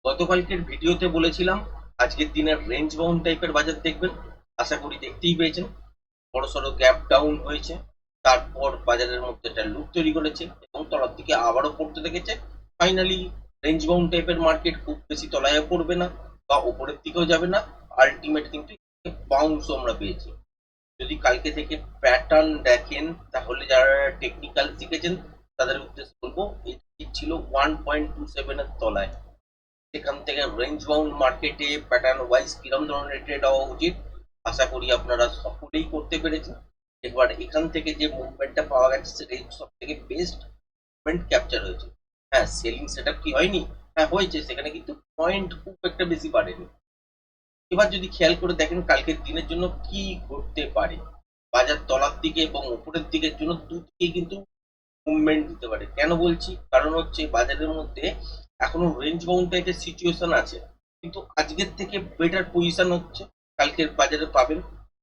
গতকালকের ভিডিওতে বলেছিলাম আজকের দিনের রেঞ্জ বাউন্ড টাইপের বাজার দেখবেন। আশা করি দেখতেই পেয়েছেন। বড়সড় গ্যাপ ডাউন হয়েছে, তারপর বাজারের মধ্যে একটা লুপ তৈরি করেছে এবং তলার দিকে আবারও পড়তে দেখেছে। ফাইনালি রেঞ্জ বাউন্ড টাইপের মার্কেট খুব বেশি তলায় পড়বে না বা উপরের দিকেও যাবে না। আলটিমেট কিন্তু বাউন্স আমরা পেয়েছি। যদি কালকে থেকে প্যাটার্ন দেখেন তাহলে যারা টেকনিক্যাল শিখেছেন তাদের উদ্দেশ্যে বলবো এটি ছিল 1.27 এর তলায়। সেখান থেকে রেঞ্জ বাউন্ড মার্কেটে প্যাটার্ন ওয়াইজ কিরম ধরনের ট্রেড হওয়া উচিত আশা করি আপনারা সকলেই করতে পেরেছেন। এবার এখান থেকে যে মুভমেন্টটা পাওয়া গেছে সেটাই সব থেকে বেস্ট মুভমেন্ট ক্যাপচার হয়েছে। হ্যাঁ, সেলিং সেটআপ কি হয়নি? হ্যাঁ হয়েছে, সেখানে কিন্তু পয়েন্ট খুব একটা বেশি বাড়েনি। এবার যদি খেয়াল করে দেখেন কালকের দিনের জন্য কি ঘটতে পারে, বাজার তলার দিকে এবং উপরের দিকের জন্য দুদিকেই কিন্তু মুভমেন্ট দিতে পারে। কেন বলছি? কারণ হচ্ছে বাজারের মধ্যে এখনো রেঞ্জ বাউন্ড টাইপের সিচুয়েশন আছে, কিন্তু আজকের থেকে বেটার পজিশন হচ্ছে কালকের বাজারে পাবেন।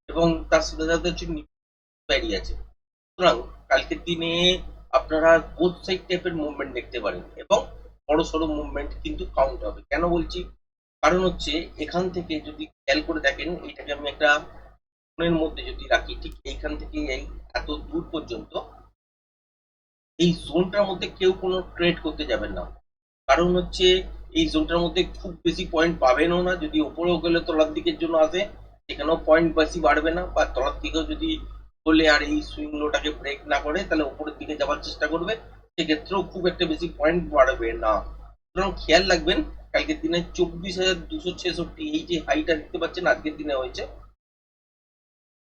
এবং তার সাথে সাথে হচ্ছে ব্যারি আছে। সুতরাং কালকের দিনে আপনারা বোথ সাইড টাইপের মুভমেন্ট দেখতে পারেন এবং বড় সড়ো মুভমেন্ট কিন্তু কাউন্ট হবে। কেন বলছি? কারণ হচ্ছে এখান থেকে যদি খেয়াল করে দেখেন, এটাকে আমি একটা ফোনের মধ্যে যদি রাখি, ঠিক এইখান থেকে এই এত দূর পর্যন্ত এই জোনটার মধ্যে কেউ কোনো ট্রেড করতে যাবেন না। কারণ হচ্ছে এই জোনটার মধ্যে খুব বেশি পয়েন্ট পাবেনও না। যদি ওপরেও গেলে তলার দিকের জন্য আসে, সেখানেও পয়েন্ট বেশি বাড়বে না, বা তলার দিকেও যদি বলে আর এই সুইং লোটাকে ব্রেক না করে তাহলে উপরের দিকে যাওয়ার চেষ্টা করবে, সেক্ষেত্রেও খুব একটা বেশি পয়েন্ট বাড়বে না। সুতরাং খেয়াল রাখবেন কালকের দিনে 24,266 এই যে হাইটা দেখতে পাচ্ছেন আজকের দিনে হয়েছে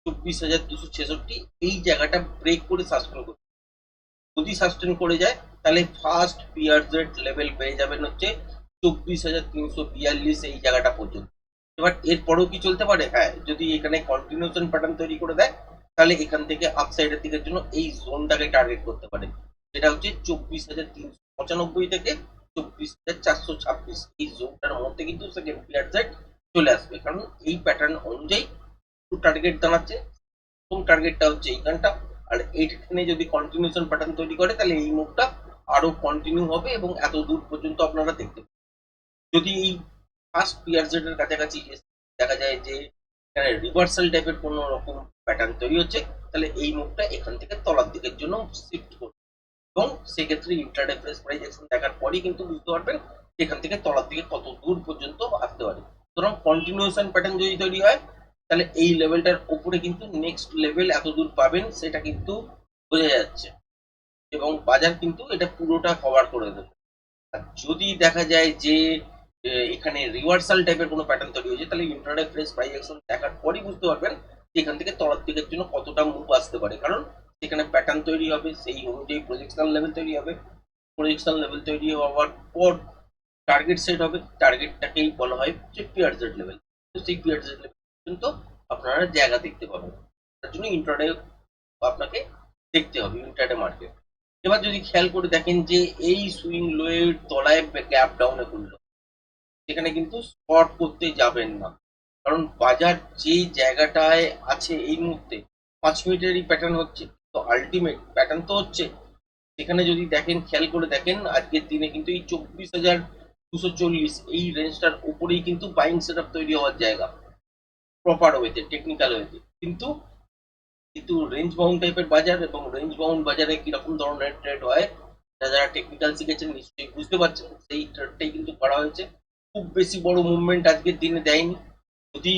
24,266, এই জায়গাটা ব্রেক করে সাস্টেন করবে। যদি সাস্টেন করে যায় তাহলে ফার্স্ট পিয়ার জেড লেভেল পেয়ে যাবেন হচ্ছে 24,342 এই জায়গাটা পর্যন্ত। এবার এরপরেও কি চলতে পারে? হ্যাঁ, যদি এখানে কন্টিনিউশন প্যাটার্ন তৈরি করে দেয় তাহলে এখান থেকে আপসাইডের দিকের জন্য এই জোনটাকে টার্গেট করতে পারে, যেটা হচ্ছে 24,395 থেকে 24,426। এই জোনটার মধ্যে কিন্তু সেকেন্ড পিয়ার জেড চলে আসবে, কারণ এই প্যাটার্ন অনুযায়ী টার্গেট দাঁড়াচ্ছে। প্রথম টার্গেটটা হচ্ছে এইখানটা, আর এইখানে যদি কন্টিনিউশন প্যাটার্ন তৈরি করে তাহলে এই মুভটা আরো কন্টিনিউ হবে এবং এত দূর পর্যন্ত আপনারা দেখতে পাবেন। যদি এই ফার্স্ট পিয়ারজেড এর কাছাকাছি দেখা যায় যে এখানে রিভার্সাল টাইপের কোনো রকম প্যাটার্ন তৈরি হচ্ছে, তাহলে এই মুভটা এখান থেকে তলার দিকের জন্য শিফট করবে এবং সেক্ষেত্রে ইন্ট্রাডে প্রাইস অ্যাকশন দেখার পরেই কিন্তু বুঝতে পারবেন এখান থেকে তলার দিকে কত দূর পর্যন্ত আসতে পারে। সুতরাং কন্টিনিউশন প্যাটার্ন যদি তৈরি হয় তাহলে এই লেভেলটার উপরে কিন্তু নেক্সট লেভেল এত দূর পাবেন সেটা কিন্তু বোঝা যাচ্ছে, এবং বাজার কিন্তু এটা পুরোটা কভার করে দেবে। আর যদি দেখা যায় যে এখানে রিভার্সাল টাইপের কোনো প্যাটার্ন তৈরি হয়েছে তাহলে ইন্ট্রাডে প্রাইস অ্যাকশন দেখার পরই বুঝতে পারবেন যে এখান থেকে তলার দিকের জন্য কতটা মুভ আসতে পারে, কারণ সেখানে প্যাটার্ন তৈরি হবে, সেই অনুযায়ী প্রজেকশনাল লেভেল তৈরি হবে। প্রজেকশনাল লেভেল তৈরি হওয়ার পর টার্গেট সেট হবে, টার্গেটটাকেই বলা হয় যে পিয়ারজেড লেভেল। তো সেই পিয়ারজেড লেভেল পর্যন্ত আপনারা জায়গা দেখতে পাবেন। তার জন্য ইন্ট্রাডে আপনাকে দেখতে হবে, ইন্ট্রাডে মার্কেট। এবার যদি খেয়াল করে দেখেন যে এই সুইং লোয়ের তলায় গ্যাপ ডাউনে করলো, সেখানে কিন্তু স্পট করতে যাবেন না, কারণ বাজার যেই জায়গাটায় আছে এই মুহূর্তে 5 মিনিটেরই প্যাটার্ন হচ্ছে, তো আলটিমেট প্যাটার্ন তো হচ্ছে। সেখানে যদি দেখেন, খেয়াল করে দেখেন আজকের দিনে কিন্তু এই 24,240 এই রেঞ্জটার উপরেই কিন্তু বাইং সেট তৈরি হওয়ার জায়গা প্রপার ওয়েতে, টেকনিক্যাল ওয়েতে। কিন্তু কিন্তু রেঞ্জ বাউন্ড টাইপের বাজার, এবং রেঞ্জ বাউন্ড বাজারে কিরকম ধরনের ট্রেড হয় যারা যারা টেকনিক্যাল শিখেছেন নিশ্চয়ই বুঝতে পারছেন, সেই ট্রেডটাই কিন্তু করা হয়েছে। খুব বেশি বড় মুভমেন্ট আজকের দিনে দেয়নি। যদি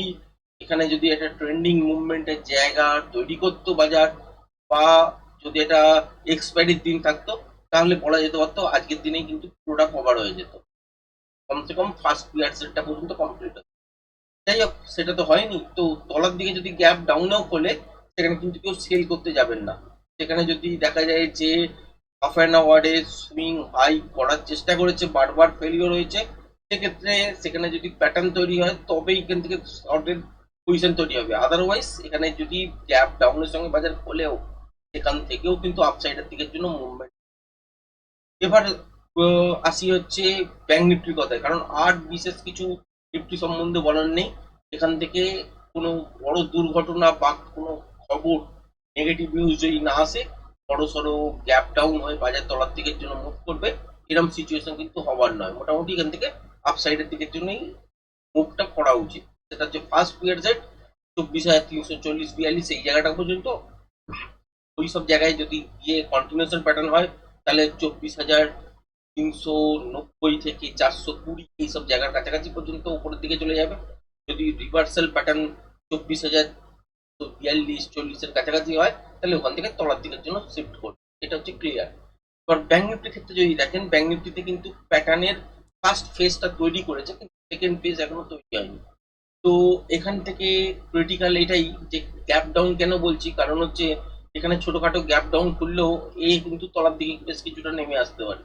এখানে যদি একটা ট্রেন্ডিং মুভমেন্টের জায়গা তৈরি করতো বাজার, বা যদি এটা এক্সপায়ারির দিন থাকতো তাহলে বলা যেতে পারতো আজকের দিনেই কিন্তু পুরোটা কভার হয়ে যেত, কমসে কম ফার্স্ট পিয়ার সেটটা পর্যন্ত কমপ্লিট হতো। যাই হোক, সেটা তো হয়নি। তো তলার দিকে যদি গ্যাপ ডাউনেও খোলে সেখানে কিন্তু কেউ সেল করতে যাবেন না। সেখানে যদি দেখা যায় যে হাফ অ্যান আওয়ারে সুইং হাই করার চেষ্টা করেছে, বারবার ফেলিওর হয়েছে, সেক্ষেত্রে সেখানে যদি প্যাটার্ন তৈরি হয় তবেই এখান থেকে শর্টের পজিশন তৈরি হবে। আদারওয়াইজ এখানে যদি গ্যাপ ডাউনের সঙ্গে বাজার খোলেও সেখান থেকেও কিন্তু আপসাইডের দিকের জন্য মুভমেন্ট। এবার আসি হচ্ছে ব্যাংক নিফটির কথায়, কারণ আর বিশেষ কিছু নিফটি সম্বন্ধে বলার নেই। এখান থেকে কোনো বড় দুর্ঘটনা বা কোনো খবর, নেগেটিভ নিউজ যদি না আসে, বড় সড়ো গ্যাপ ডাউন হয়ে বাজার তলার দিকের জন্য মুভ করবে, এরকম সিচুয়েশন কিন্তু হবার নয়। মোটামুটি এখান থেকে আপসাইডের দিকের জন্যই মুভটা করা উচিত। সেটা হচ্ছে ফার্স্ট পিয়ার সেট 24,340-42 এই জায়গাটা পর্যন্ত। ওই সব জায়গায় যদি গিয়ে কন্টিনিউশন প্যাটার্ন হয় তাহলে 24,390 থেকে 420 এইসব জায়গার কাছাকাছি পর্যন্ত উপরের দিকে চলে যাবে। যদি রিভার্সাল প্যাটার্ন 24,042-40-এর কাছাকাছি হয় তাহলে ওখান থেকে তলার দিকের জন্য শিফট করবে। এটা হচ্ছে ক্লিয়ার। এবার ব্যাংক নিফটির ক্ষেত্রে যদি দেখেন, ব্যাংক নিফটিতে কিন্তু প্যাটার্নের ফার্স্ট ফেজটা তৈরি করেছে, কিন্তু সেকেন্ড ফেজ এখনো তৈরি হয়নি। তো এখান থেকে ক্রিটিক্যাল এটাই যে গ্যাপ ডাউন কেন বলছি, কারণ হচ্ছে এখানে ছোটখাটো গ্যাপ ডাউন করলেও কিন্তু তলার দিকে বেশ কিছুটা নেমে আসতে পারে।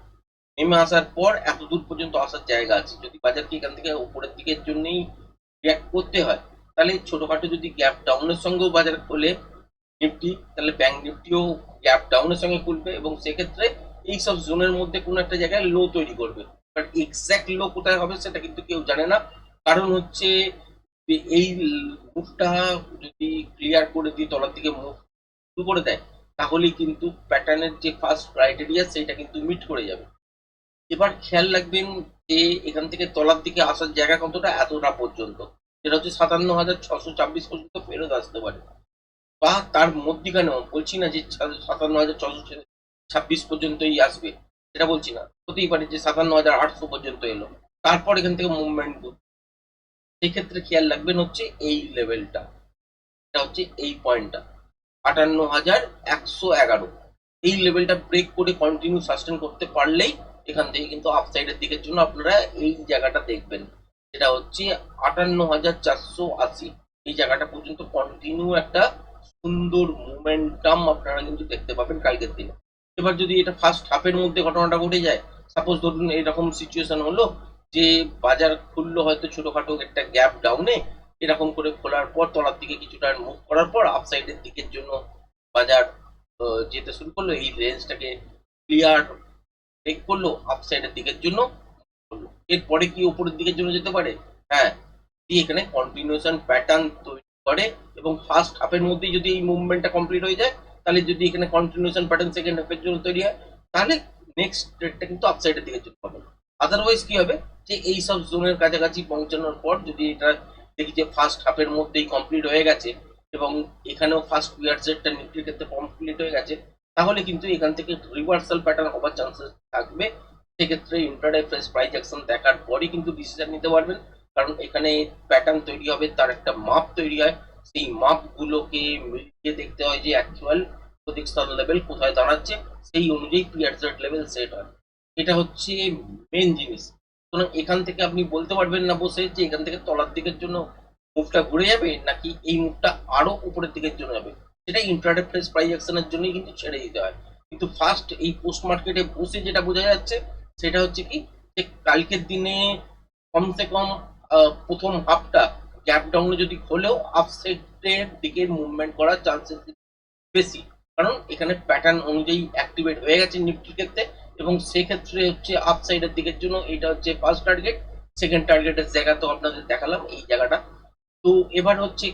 নেমে আসার পর এত দূর পর্যন্ত আসার জায়গা আছে। যদি বাজারকে এখান থেকে উপরের দিকের জন্যই রিয়াক্ট করতে হয় তাহলে ছোটখাটো যদি গ্যাপ ডাউনের সঙ্গেও বাজার খোলে নিফটি, তাহলে ব্যাংক নিফটিও গ্যাপ ডাউনের সঙ্গে খুলবে এবং সেক্ষেত্রে এই সব জোনের মধ্যে কোনো একটা জায়গায় লো তৈরি করবে। বাট এক্স্যাক্ট লো কোথায় হবে সেটা কিন্তু কেউ জানে না। কারণ হচ্ছে যে এই মুভটা যদি ক্লিয়ার করে দিয়ে তলার দিকে মুভ শুরু করে দেয় তাহলেই কিন্তু প্যাটার্নের যে ফার্স্ট ক্রাইটেরিয়া সেটা কিন্তু মিট করে যাবে। এবার খেয়াল রাখবেন যে এখান থেকে তলার দিকে আসার জায়গা কতটা, এতটা পর্যন্ত, যেটা হচ্ছে 57,626 পর্যন্ত ফেরত আসতে পারে, বা তার মধ্যিখানেও। বলছি না যে 57,626 পর্যন্তই আসবে, সেটা বলছি না। হতেই পারে যে 57,800 পর্যন্ত এলো, তারপর এখান থেকে মুভমেন্ট। সেক্ষেত্রে খেয়াল রাখবেন হচ্ছে এই লেভেলটা, এটা হচ্ছে এই পয়েন্টটা 58,111। এই লেভেলটা ব্রেক করে কন্টিনিউ সাস্টেন করতে পারলেই এখান থেকে কিন্তু আপসাইডের দিকের জন্য আপনারা এই জায়গাটা দেখবেন, যেটা হচ্ছে 58,480। এই জায়গাটা পর্যন্ত কন্টিনিউ একটা সুন্দর মোমেন্টাম আপনারা কিন্তু দেখতে পাবেন কালকের দিনে। এবার যদি এটা ফার্স্ট হাফের মধ্যে ঘটনাটা ঘটে যায়, সাপোজ ধরুন এরকম সিচুয়েশন হলো যে বাজার খুললো হয়তো ছোটখাটো একটা গ্যাপ ডাউনে, এরকম করে খোলার পর তলার দিকে কিছুটা মুভ করার পর আপসাইডের দিকের জন্য বাজার যেতে শুরু করলো, এই রেঞ্জটাকে ক্লিয়ার ব্রেক করলো আপসাইডের দিকের জন্য করলো। এরপরে কি উপরের দিকের জন্য যেতে পারে? হ্যাঁ, যদি এখানে কন্টিনিউশন প্যাটার্ন তৈরি করে এবং ফার্স্ট হাফের মধ্যেই যদি এই মুভমেন্টটা কমপ্লিট হয়ে যায়, তাহলে যদি এখানে কন্টিনিউশন প্যাটার্ন সেকেন্ড হাফের জন্য তৈরি হয় তাহলে নেক্সট ট্রেডটা কিন্তু আপসাইডের দিকে যেতে হবে। আদারওয়াইজ কি হবে যে এই সব জোনের কাছাকাছি পৌঁছানোর পর যদি এটা দেখি যে ফার্স্ট হাফের মধ্যেই কমপ্লিট হয়ে গেছে এবং এখানেও ফার্স্ট পিয়ার সেটটা নিফটির ক্ষেত্রে কমপ্লিট হয়ে গেছে, তাহলে কিন্তু এখান থেকে রিভার্সাল প্যাটার্ন হবার চান্সেস থাকবে। সেক্ষেত্রে ইন্ট্রাডে ফ্রেশ প্রাইস অ্যাকশন দেখার পরই কিন্তু ডিসিশন নিতে পারবেন, কারণ এখানে প্যাটার্ন তৈরি হবে, তার একটা মাপ তৈরি হয়। সেই মাপগুলোকে মিলিয়ে দেখতে হয় যে অ্যাকচুয়াল প্রজেকশন লেভেল কোথায় দাঁড়াচ্ছে, সেই অনুযায়ী পিয়ার সেট লেভেল সেট হয়। এটা হচ্ছে মেন জিনিস। সুতরাং এখান থেকে আপনি বলতে পারবেন না বসে যে এখান থেকে তলার দিকের জন্য মুভটা ঘুরে যাবে নাকি এই মুভটা আরো উপরের দিকের জন্য যাবে, সেটা ইন্ট্রাডে ফ্রেশ প্রাইস অ্যাকশনের জন্যই কিন্তু ছেড়ে দিতে হয়। কিন্তু ফার্স্ট এই পোস্ট মার্কেটে বসে যেটা বোঝা যাচ্ছে সেটা হচ্ছে কি যে কালকের দিনে কমসে কম প্রথম হাফটা গ্যাপ ডাউনে যদি খোলেও আপসাইডের দিকে মুভমেন্ট করার চান্সেস বেশি, কারণ এখানে প্যাটার্ন অনুযায়ী অ্যাক্টিভেট হয়ে গেছে নিফটির ক্ষেত্রে এবং সেক্ষেত্রে হচ্ছে আপসাইডের দিকের জন্য এটা হচ্ছে ফার্স্ট টার্গেট। সেকেন্ড টার্গেটের জায়গা তো আপনাদের দেখালাম এই জায়গাটা। তো এবার হচ্ছে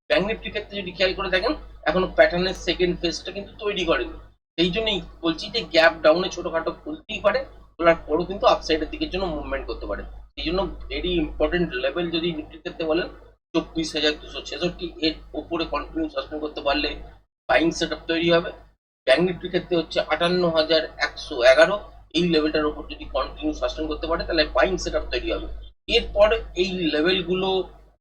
ব্যাংক নিফটির ক্ষেত্রে যদি খেয়াল করে দেখেন এখনো প্যাটার্নের সেকেন্ড ফেজটা কিন্তু তৈরি করেনি। সেই জন্যই বলছি যে গ্যাপ ডাউনে ছোটখাটো খুলতেই পারে, খোলার পরও কিন্তু আপসাইডের দিকের জন্য মুভমেন্ট করতে পারে। এই জন্য ভেরি ইম্পর্টেন্ট লেভেল যদি নিফটির ক্ষেত্রে বলেন 24,266, এর উপরে কন্টিনিউ সাস্টেন করতে পারলে বাইং সেট আপ তৈরি হবে। ব্যাংক নিফটির ক্ষেত্রে হচ্ছে 58,111, এই লেভেলটার উপর যদি কন্টিনিউ সাস্টেন করতে পারে তাহলে বাইং সেট আপ তৈরি হবে। এরপর এই লেভেলগুলো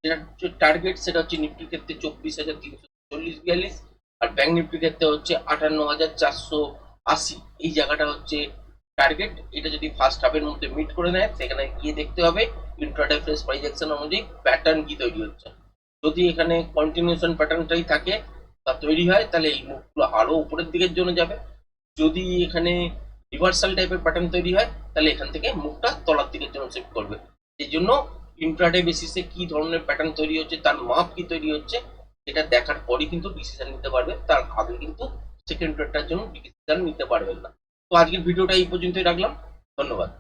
যেটা হচ্ছে টার্গেট সেটা হচ্ছে নিফটির ক্ষেত্রে 24,340-42, আর ব্যাংক নিফটির ক্ষেত্রে হচ্ছে 58,480। এই জায়গাটা হচ্ছে টার্গেট। এটা যদি ফার্স্ট হাফের মধ্যে মিট করে নেয় সেখানে গিয়ে দেখতে হবে ইন্ট্রাডে ফ্রেশ প্রাইস অ্যাকশন অনুযায়ী প্যাটার্ন কি তৈরি হচ্ছে। যদি এখানে কন্টিনিউশন প্যাটার্নটাই থাকে বা তৈরি হয় তাহলে এই মুভগুলো আরো উপরের দিকের জন্য যাবে। যদি এখানে রিভার্সাল টাইপের প্যাটার্ন তৈরি হয় তাহলে এখান থেকে মুভটা তলার দিকের জন্য শিফট করবে। সেই জন্য ইন্ট্রাডে বেসিসে কি ধরনের প্যাটার্ন তৈরি হচ্ছে, তার মাপ কি তৈরি হচ্ছে, সেটা দেখার পরই কিন্তু ডিসিশন নিতে পারবে, তার আগে কিন্তু সেকেন্ড ট্রেডটার জন্য ডিসিশন নিতে পারবেন না। তো আজকের ভিডিওটা এই পর্যন্তই রাখলাম, ধন্যবাদ।